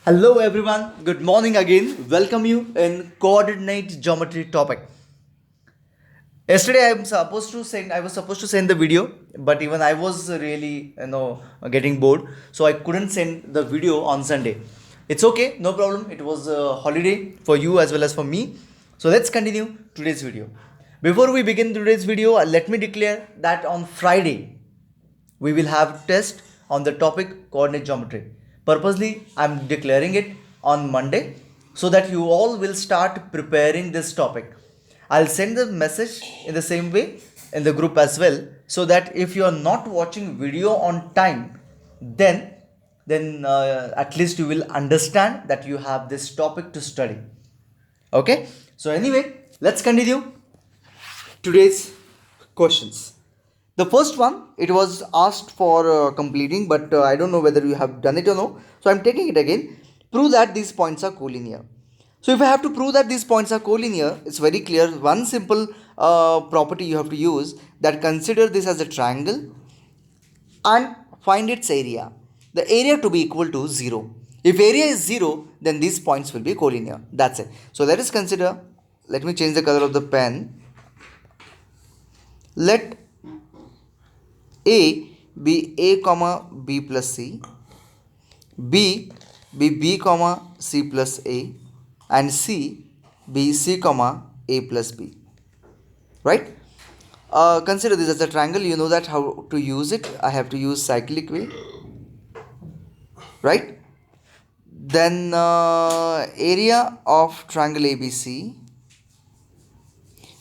Hello everyone, good morning again. Welcome you in coordinate geometry topic. Yesterday I was supposed to send the video, but even I was really getting bored, so I couldn't send the video on Sunday. It's okay, no problem. It was a holiday for you as well as for me. So let's continue today's video. Before we begin today's video, let me declare that on Friday we will have test on the topic coordinate geometry. Purposely, I'm declaring it on Monday so that you all will start preparing this topic. I'll send the message in the same way in the group as well, so that if you are not watching video on time, then at least you will understand that you have this topic to study. Okay, so anyway, let's continue today's questions. The first one, it was asked for completing, but I don't know whether you have done it or no. So I'm taking it again. Prove that these points are collinear. So if I have to prove that these points are collinear, it's very clear. One simple property you have to use, that consider this as a triangle and find its area. The area to be equal to 0. If area is 0, then these points will be collinear. That's it. So let us consider, let me change the color of the pen. Let A be A comma B plus C, B be B comma C plus A, and C be C comma A plus B. Right? Consider this as a triangle. You know that how to use it. I have to use cyclic way. Right? Then area of triangle ABC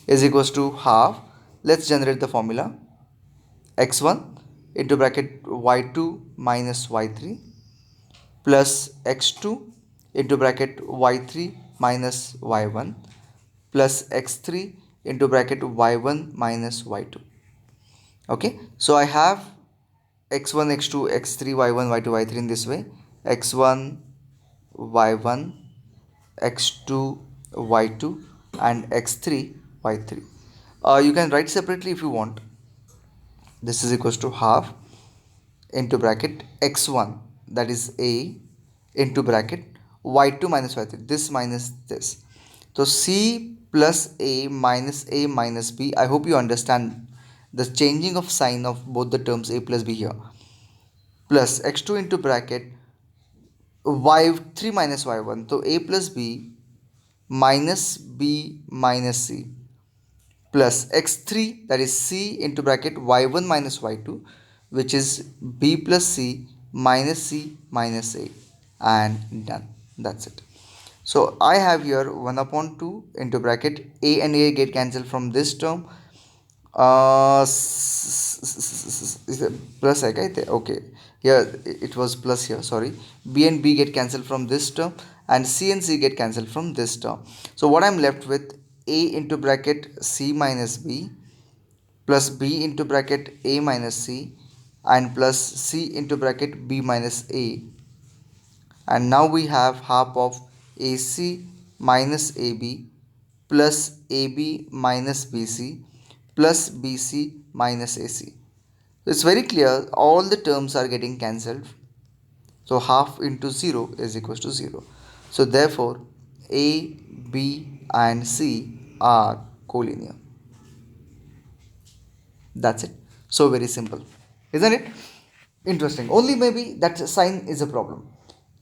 is equals to half. Let's generate the formula. X1 into bracket y2 minus y3 plus x2 into bracket y3 minus y1 plus x3 into bracket y1 minus y2. Okay, so I have x1, x2, x3, y1, y2, y3 in this way. X1, y1, x2, y2 and x3, y3. You can write separately if you want. This is equals to half into bracket x1, that is A, into bracket y2 minus y3, this minus this. So C plus A minus B. I hope you understand the changing of sign of both the terms A plus B here. Plus x2 into bracket y3 minus y1. So A plus B minus B minus C plus x3, that is C into bracket y1 minus y2, which is B plus C minus A, and done. That's it. So I have here 1 upon 2 into bracket A and A get cancelled from this term. Is it plus I guess? Okay, here it was plus here, sorry. B and B get cancelled from this term and C and C get cancelled from this term. So what I'm left with, A into bracket C minus B plus B into bracket A minus C and plus C into bracket B minus A, and now we have half of AC minus AB plus AB minus BC plus BC minus AC. It's very clear all the terms are getting cancelled. So half into 0 is equals to 0. So therefore A, B and C are collinear. That's it. So very simple, isn't it? Interesting. Only maybe that sign is a problem.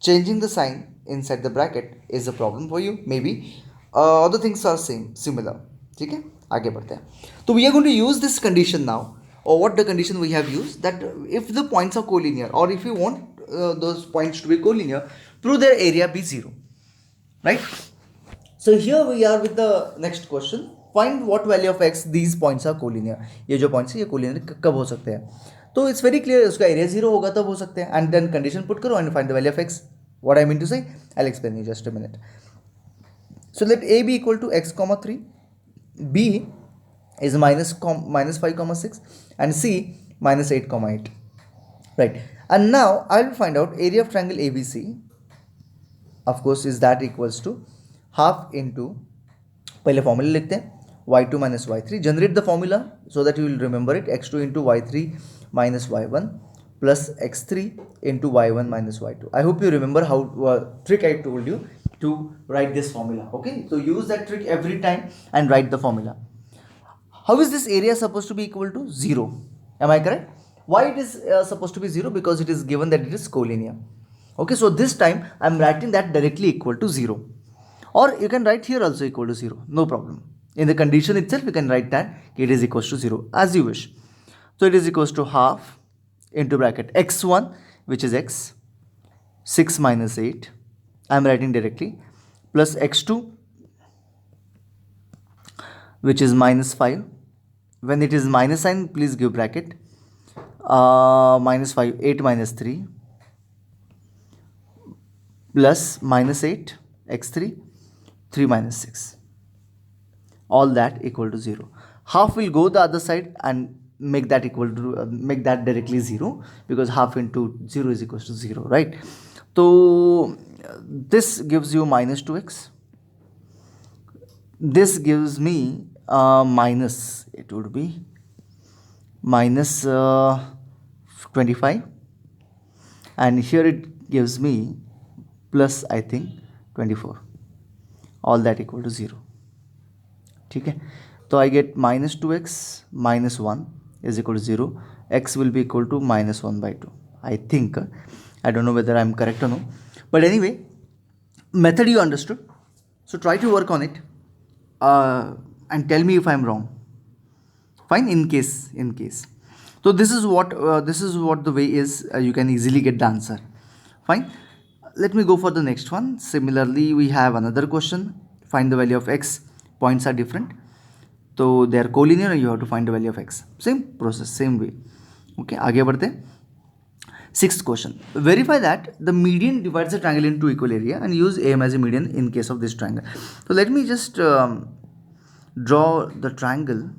Changing the sign inside the bracket is a problem for you. Maybe other things are similar. ठीक है, आगे बढ़ते हैं. So we are going to use this condition now, or what the condition we have used, that if the points are collinear, or if you want those points to be collinear, prove their area be 0. Right? So here we are with the next question. Find what value of x these points are collinear. ये जो points है ये collinear कब हो सकते हैं? तो it's very clear, उसका area 0 होगा तब हो सकते हैं. And then condition put करो and find the value of x. What I mean to say, I'll explain you just a minute. So let a be equal to x comma 3, b is minus 5 comma 6, and c minus 8 comma 8. Right? And now I will find out area of triangle ABC. Of course, is that equals to half into, पहले formula लिखते हैं, y2 minus y3. Generate the formula so that you will remember it. x2 into y3 minus y1 plus x3 into y1 minus y2. I hope you remember how trick I told you to write this formula. Okay, so use that trick every time and write the formula. How is this area supposed to be equal to 0? Am I correct? Why it is supposed to be 0? Because it is given that it is collinear. Okay, so this time I am writing that directly equal to 0, or you can write here also equal to 0, no problem. In the condition itself you can write that it is equals to 0 as you wish. So it is equals to half into bracket x1, which is x, 6 minus 8, I am writing directly, plus x2, which is minus 5. When it is minus sign, please give bracket. Minus 5, 8 minus 3, plus minus 8, x3, 3 minus 6. All that equal to 0. Half will go the other side and make that equal to, make that directly 0, because half into 0 is equals to 0, right? So this gives you minus 2x. This gives me minus, it would be minus 25, and here it gives me plus, I think, 24. All that equal to 0. Okay, so I get minus 2x minus 1 is equal to 0. X will be equal to minus 1 by 2. I think, I don't know whether I'm correct or no, but anyway, method you understood. So try to work on it and tell me if I'm wrong. Fine, in case. So this is what the way is. You can easily get the answer. Fine. Let me go for the next one. Similarly, we have another question. Find the value of x. Points are different, so they are collinear and you have to find the value of x. Same process, same way. Okay, आगे बढ़ते. Sixth question. Verify that the median divides the triangle into equal area and use AM as a median in case of this triangle. So let me just draw the triangle.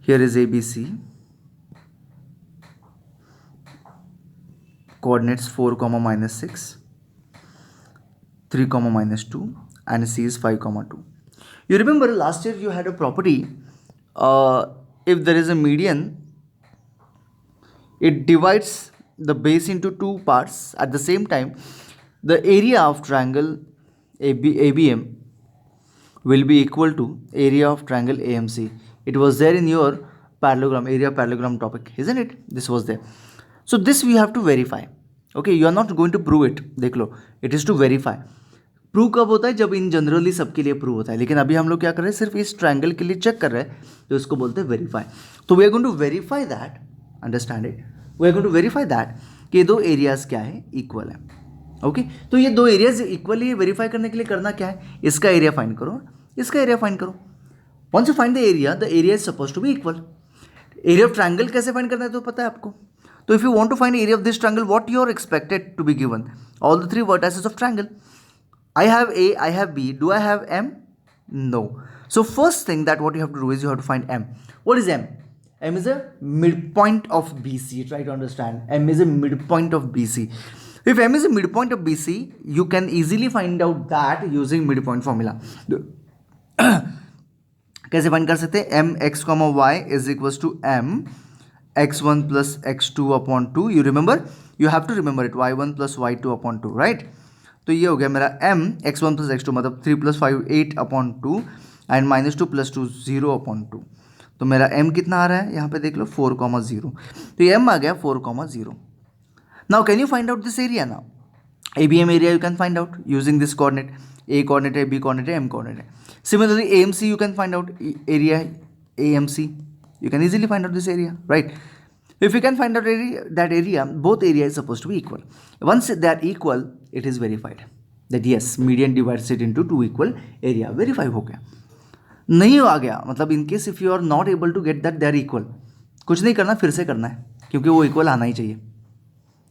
Here is ABC. Coordinates 4, minus 6, 3, minus 2, and C is 5, 2. You remember last year you had a property. If there is a median, it divides the base into two parts. At the same time, the area of triangle ABM will be equal to area of triangle AMC. It was there in your parallelogram, area parallelogram topic, isn't it? This was there. So this we have to verify. Okay, you are not going to prove it. देख लो, it is to verify. Prove कब होता है? जब इन generally सबके लिए prove होता है, लेकिन अभी हम लोग क्या कर रहे हैं, सिर्फ इस ट्रायंगल के लिए चेक कर रहे हैं, तो इसको बोलते हैं वेरीफाई. तो we are going to verify that, understand it, we are going to verify that कि दो एरियाज क्या है, इक्वल है. ओके, तो ये दो एरियाज इक्वली वेरीफाई करने के लिए करना क्या है, इसका एरिया फाइंड करो, इसका एरिया फाइंड करो. Once you find the area is suppose to be equal. Area of triangle कैसे फाइंड करना है तो पता है आपको. तो if you want to find area of this triangle, what you are expected to be given? All the three vertices of triangle. I have A, I have B. Do I have M? No. So first thing that what you have to do is you have to find M. What is M? M is a midpoint of BC. Try to understand. M is a midpoint of BC. If M is a midpoint of BC, you can easily find out that using midpoint formula. कैसे find कर सकते हैं? M x comma y is equals to M x1 plus x2 upon 2. You remember? You have to remember it. y1 plus y2 upon 2, right? तो ये हो गया मेरा m x1 plus x2, मतलब 3 plus 5 8 upon 2 and minus 2 plus 2 0 upon 2. तो मेरा m कितना आ रहा है यहाँ पे देख लो 4,0. तो ये m आ गया 4,0. Now can you find out this area? Now ABM area you can find out using this coordinate. A coordinate है, B coordinate है, M coordinate है. Similarly AMC you can find out area AMC. You can easily find out this area, right? If you can find out that area, both areas is supposed to be equal. Once they are equal, it is verified that yes, median divides it into two equal area. Verify हो गया. नहीं आ गया मतलब in case if you are not able to get that they are equal, कुछ नहीं करना, फिर से करना है, क्योंकि वो equal आना ही चाहिए.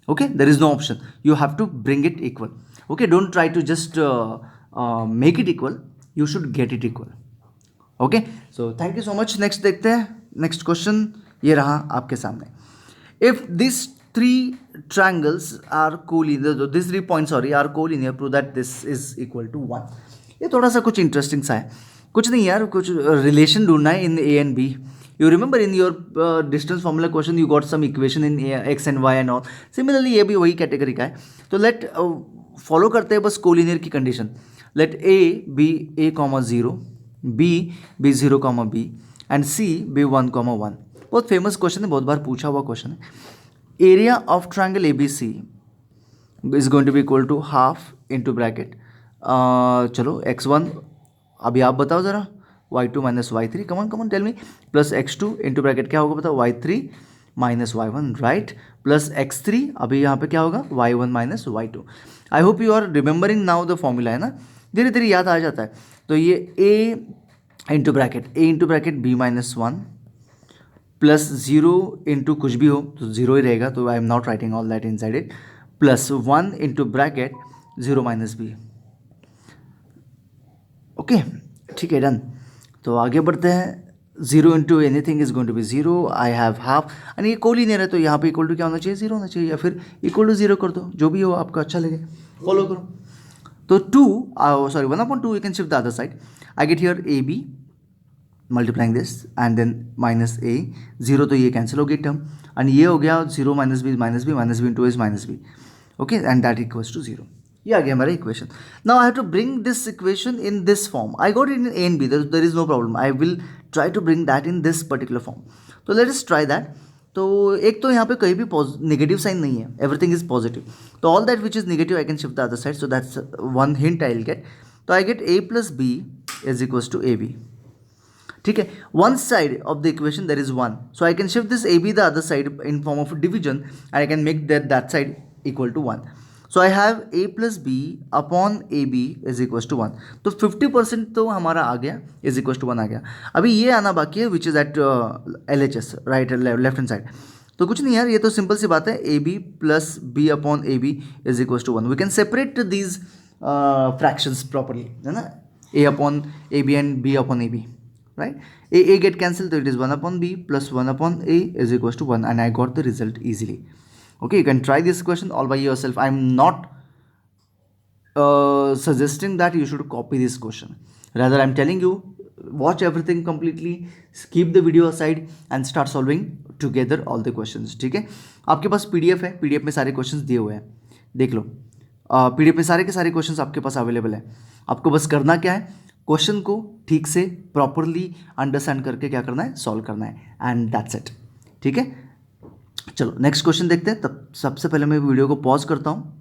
Okay, there is no option. You have to bring it equal. Okay, don't try to just make it equal. You should get it equal. Okay, so thank you so much. Next देखते हैं. Next question ये रहा आपके सामने. If these three triangles are collinear, these 3 points are collinear, prove that this is equal to 1. ये थोड़ा सा कुछ इंटरेस्टिंग सा है. कुछ नहीं यार, कुछ रिलेशन ढूंढना है इन A and B. You remember in your distance formula question you got some equation in x and y and all. Similarly ये भी वही कैटेगरी का है. तो लेट फॉलो करते हैं बस कोलिनियर की condition. Let a be a comma 0, b be 0 comma b and c be 1 comma 1. बहुत फेमस क्वेश्चन है, बहुत बार पूछा हुआ क्वेश्चन है. Area of triangle A B C is going to be equal to half into bracket. चलो x1 अभी आप बताओ ज़रा. y2 minus y3, come on come on tell me. Plus x2 into bracket क्या होगा बताओ, y3 minus y1, right. Plus x3 अभी यहाँ पे क्या होगा, y1 minus y2. I hope you are remembering now the formula, है ना. धीरे धीरे याद आ जाता है. तो ये a into bracket b minus 1 plus 0 into कुछ भी हो तो 0 ही रहेगा, तो I am not writing all that inside it. Plus 1 into bracket 0 minus b. Okay, ठीक है, डन. तो आगे बढ़ते हैं. 0 into anything is going to be 0. I have half and ये कोलिनियर है, तो यहाँ पे इक्वल टू क्या होना चाहिए, 0 होना चाहिए, या फिर इक्वल टू 0 कर दो, जो भी हो आपका अच्छा लगे, फॉलो करो. तो 1/2 you can shift the other side. I get here ab multiplying this and then minus a. 0 तो ये कैंसिल हो गई टर्म, एंड ये हो गया 0 minus b into is minus b. Okay, and that equals to 0. ये आ गया हमारा equation. Now I have to bring this equation in this form. I got it in a and b, there is no problem. I will try to bring that in this particular form. तो let us try that. तो एक तो यहाँ पे कहीं भी negative sign नहीं है, एवरीथिंग इज पॉजिटिव. तो all that which is negative I can shift the other side, so that's one hint I will get. तो I get a plus B is equals to A B. ठीक है, one side of the equation there is 1, so I can shift this a b the other side in form of division and I can make that side equal to 1. So I have a plus b upon a b is equals to 1. तो 50% तो हमारा आ गया, is equals to 1 आ गया. अभी ये आना बाकी है which is at LHS, right left hand side. तो कुछ नहीं यार, ये तो सिंपल सी बात है. A b plus b upon a b is equals to 1. We can separate these fractions properly, है ना. a upon a b and b upon a b, right. A get cancelled, so it is 1 upon b plus 1 upon a is equals to 1, and I got the result easily. Okay, you can try this question all by yourself. I am not suggesting that you should copy this question. Rather, I am telling you, watch everything completely, keep the video aside and start solving together all the questions. ठीक है, आपके पास PDF है, PDF में सारे questions दिए हुए हैं, देख लो. PDF में सारे के सारे questions आपके पास अवेलेबल है. आपको बस करना क्या है, क्वेश्चन को ठीक से प्रॉपरली अंडरस्टैंड करके क्या करना है, सॉल्व करना है, एंड दैट्स इट. ठीक है, चलो नेक्स्ट क्वेश्चन देखते हैं. तब सबसे पहले मैं वीडियो को पॉज करता हूँ.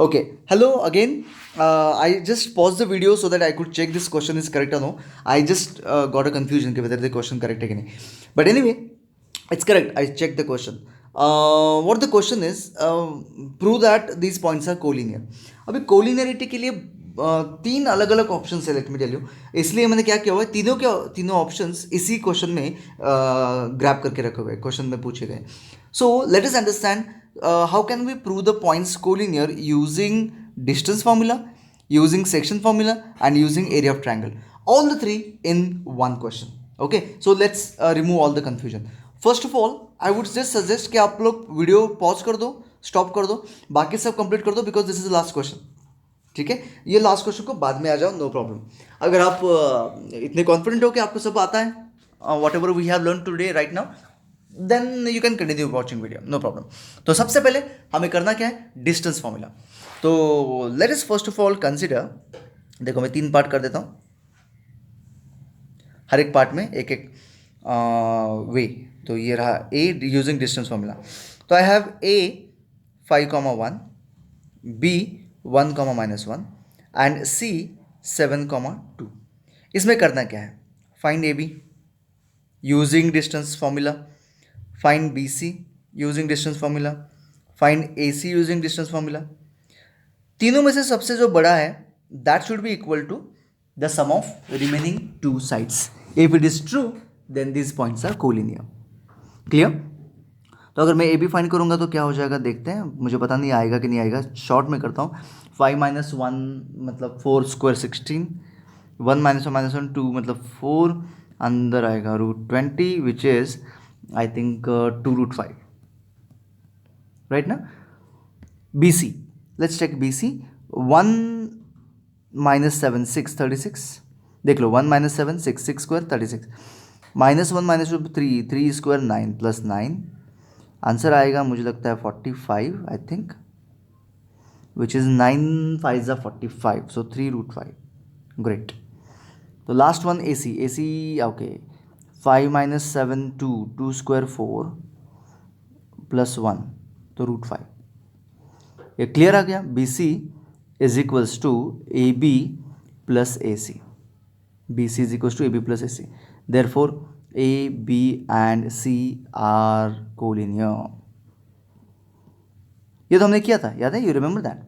Okay, hello again. I just pause the video so that I could check this question is correct और no. I just got a confusion कि वेदर द क्वेश्चन करेक्ट है कि नहीं, but anyway it's correct. I check the question. What the question is, prove that these points are collinear. अभी collinearity के लिए तीन अलग अलग ऑप्शन है, लेट मी टेल यू. इसलिए मैंने क्या किया हुआ है, तीनों ऑप्शंस इसी क्वेश्चन में ग्रैब करके रखे हुए, क्वेश्चन में पूछे गए. So let us understand how can we prove the points collinear using distance formula, using section formula and using area of triangle, all the three in one question. Okay, so let's remove all the confusion. First of all I would just suggest कि आप लोग video pause कर दो, stop कर दो, बाकी सब complete कर दो, because this is the last question. ठीक है, ये लास्ट क्वेश्चन को बाद में आ जाओ, नो प्रॉब्लम. अगर आप इतने कॉन्फिडेंट हो कि आपको सब आता है, whatever we have learn today right now, then you can continue watching video, no problem. तो सबसे पहले हमें करना क्या है, डिस्टेंस फॉर्मूला. तो let us first of all consider, देखो मैं 3 पार्ट कर देता हूँ, हर एक पार्ट में एक एक वे. तो ये रहा ए यूजिंग डिस्टेंस फॉर्मूला. तो I have A 5,1, B 1,-1 and C 7,2. इसमें करना क्या है, find A B using distance formula, find B C using distance formula, find A C using distance formula. तीनों में से सबसे जो बड़ा है that should be equal to the sum of remaining 2 sides. If it is true then this points are collinear. Clear. तो अगर मैं ए बी फाइंड करूंगा तो क्या हो जाएगा, देखते हैं. मुझे पता नहीं आएगा कि नहीं आएगा, शॉर्ट में करता हूँ. 5 - 1 मतलब 4 स्क्वायर 16, 1 - 1 - 2 मतलब 4, अंदर आएगा √20 which is I think 2√5, right ना. B C, let's check B C. 1 - 7 6 36, देख लो 1 minus 7 6 6 square 36 -1 -2 3 3 square 9 plus 9 answer आएगा मुझे लगता है 45 आई थिंक विच इज़ 9 5 ज़ा 45 सो 3√5 ग्रेट. तो last one a c okay 5 minus 7 2 2 square 4 plus 1 तो √5 ये क्लियर आ गया. B C is equals to A b plus a c. B C is equals to A b plus a c. Therefore a b and c are collinear. ये तो हमने किया था, याद है? You remember that?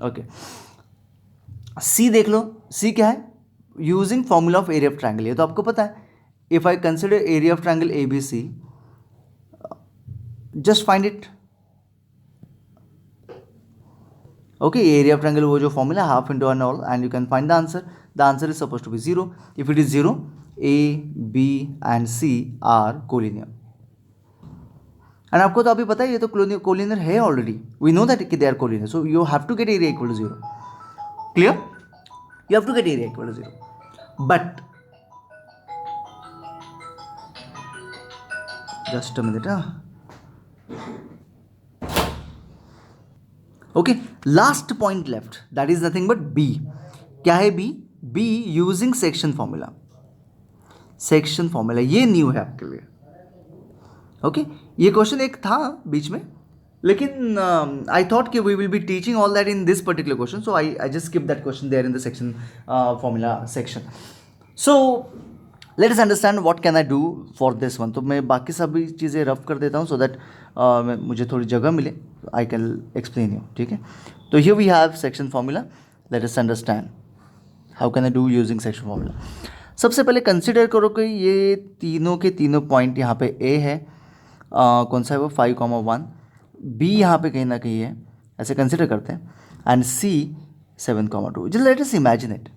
ओके. सी देख लो. सी क्या है? Using formula of area of triangle. ये तो आपको पता है. If I consider area of triangle a B c, just find it. Okay, area of triangle वो जो formula half into an all and you can find the answer. The answer is suppose to be 0. If it is 0, a b and c are collinear. And आपको तो अभी पता है ये तो collinear है already. We know that they are collinear. So you have to get area equal to 0. Clear? You have to get area equal to 0. But just a minute. Okay, last point left, that is nothing but b. क्या है b? b using section formula. Section formula ये new है आपके लिए. Okay, ये question एक था बीच में, लेकिन आई थॉट कि we will be teaching all that in this particular question, so I just skip that question there in the section formula section. So let us understand what can I do for this one. तो मैं बाकी सभी चीज़ें rough कर देता हूँ so that मुझे थोड़ी जगह मिले. I can explain you. ठीक है, तो here we have section formula. Let us understand how can I do using section formula. सबसे पहले कंसिडर करो कि ये तीनों के तीनों पॉइंट यहाँ पे ए है, कौन सा है वो 5,1, बी यहाँ पे कहीं ना कहीं है, ऐसे कंसिडर करते हैं, and C 7,2. just let us imagine it.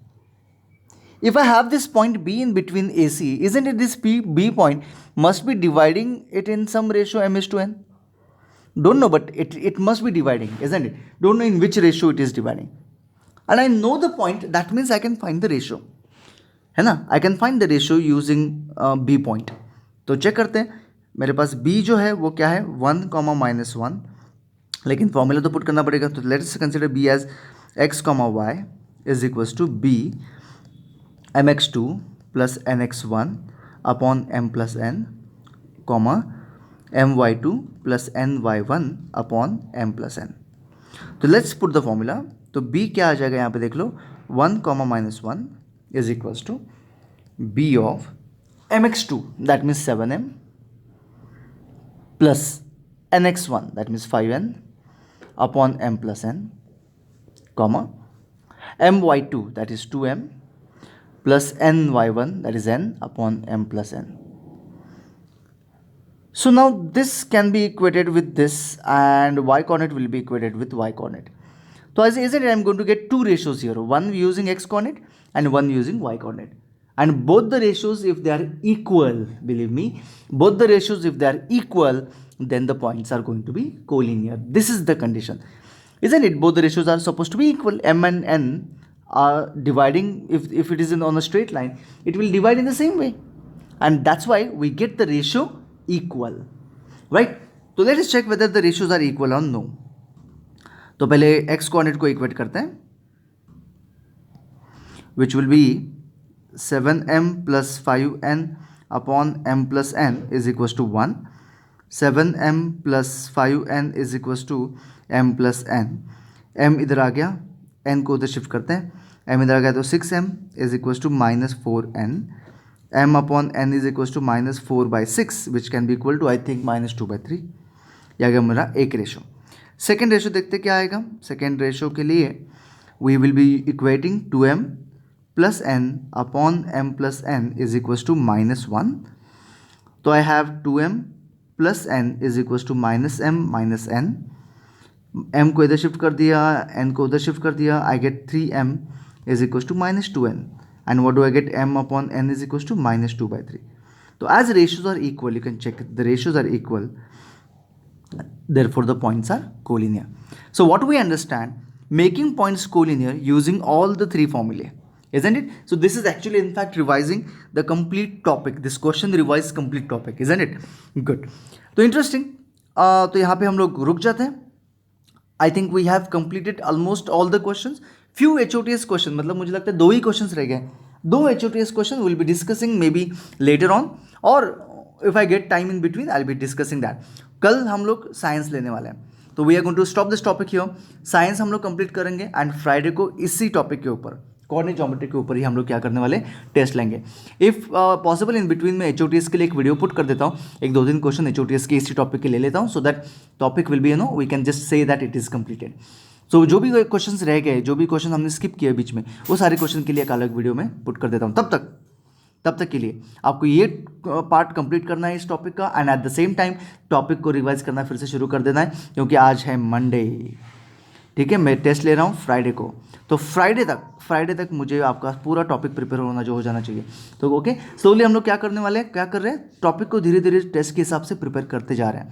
If I have this point B in between AC, isn't it this B point must be dividing it in some ratio m is to n? Don't know, but it must be dividing, isn't it? Don't know in which ratio it is dividing. And I know the point, that means I can find the ratio. है ना? I can find the ratio using B point. तो check करते हैं. मेरे पास B जो है वो क्या है 1, -1, लेकिन फॉर्मूला तो पुट करना पड़ेगा. तो let's consider B as x, y is equals to B mx2 plus nx1 upon m plus n, comma my2 plus ny1 upon m plus n. तो लेट्स पुट द फॉर्मूला. तो b क्या आ जाएगा यहाँ पे देख लो. 1, -1 is equals to b of mx2 that means 7m plus nx1 that means 5n upon m plus n, comma my2 that is 2m plus ny1 that is n upon m plus n. So now this can be equated with this and y coordinate will be equated with y coordinate. So as isn't it, I am going to get two ratios here, one using x coordinate and one using y coordinate, and both the ratios if they are equal, believe me, both the ratios if they are equal, then the points are going to be collinear. This is the condition, isn't it? Both the ratios are supposed to be equal. M and n are dividing, if it is on a straight line, it will divide in the same way, and that's why we get the ratio equal, right? So let us check whether the ratios are equal or no. तो पहले x coordinate को equate करते हैं, which will be 7m plus 5n upon m plus n is equals to 1. 7m plus 5n is equals to m plus n. m इधर आ गया, n को उधर shift करते हैं, m इधर आ गया तो 6m is equals to -4n. m upon n is equals to -4/6 which can be equal to I think -2/3. ये आ गया मेरा एक रेशो. सेकेंड रेशो देखते क्या आएगा. सेकेंड रेशो के लिए we will be equating 2m plus n upon m plus n is equals to -1. तो I have 2m plus n is equals to -m minus n. m को इधर shift कर दिया, n को उधर शिफ्ट कर दिया, I get 3m is equals to -2n. And what do I get? m upon n is equals to -2/3. तो as ratios are equal, you can check the ratios are equal, therefore the points are collinear. So what we understand, making points collinear using all the three formulae, isn't it? So this is actually in fact revising the complete topic. This question revises complete topic, isn't it? Good. तो interesting, तो यहाँ पे हम लोग रुक जाते हैं. I think we have completed almost all the question. Few HOTS question, मतलब मुझे लगता है 2 ही क्वेश्चन रह गए. 2 HOTS question will be discussing may be later on, और if I get time in between I will be discussing that. कल हम लोग साइंस लेने वाले हैं, तो we are going to stop this topic here. Science हम लोग कंप्लीट करेंगे एंड फ्राइडे को इसी टॉपिक के ऊपर, कोऑर्डिनेट ज्योमेट्री के ऊपर ही हम लोग क्या करने वाले, टेस्ट लेंगे. इफ़ पॉसिबल इन बिटवीन में HOTS के लिए एक वीडियो पुट कर देता हूँ, एक 2-3 क्वेश्चन HOTS के इसी टॉपिक के ले लेता हूँ, so that topic will be we can just say that it is completed. So जो भी क्वेश्चन रह गए, जो भी क्वेश्चन हमने स्किप किया बीच में, वो सारे क्वेश्चन के लिए एक अलग वीडियो में पुट कर देता हूँ. तब तक के लिए आपको ये पार्ट कंप्लीट करना है इस टॉपिक का, and at the same time topic को रिवाइज करना फिर से शुरू कर देना है, क्योंकि आज है मंडे. ठीक है, मैं टेस्ट ले रहा हूँ फ्राइडे को, तो फ्राइडे तक मुझे आपका पूरा टॉपिक प्रिपेयर होना जो हो जाना चाहिए. तो ओके, स्लोली हम लोग क्या करने वाले हैं, क्या कर रहे हैं, टॉपिक को धीरे धीरे टेस्ट के हिसाब से प्रिपेयर करते जा रहे हैं.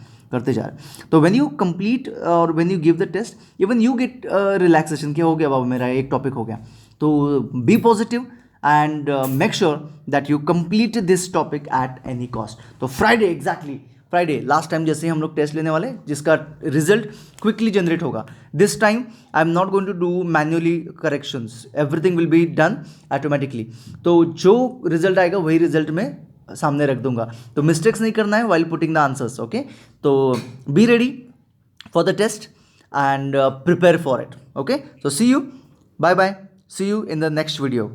तो व्हेन यू कंप्लीट और when you give the test, even you get relaxation. क्या हो गया बाबा, मेरा एक टॉपिक हो गया. तो be positive and make sure that you complete this topic at any cost. तो फ्राइडे लास्ट टाइम जैसे हम लोग टेस्ट लेने वाले, जिसका रिजल्ट क्विकली जनरेट होगा. This time I am not going to do manually corrections, everything will be done automatically. तो जो रिजल्ट आएगा वही रिजल्ट में सामने रख दूंगा, तो मिस्टेक्स नहीं करना है while putting the answers. Okay, तो be ready for the test and prepare for it. Okay, so see you, bye bye, see you in the next video.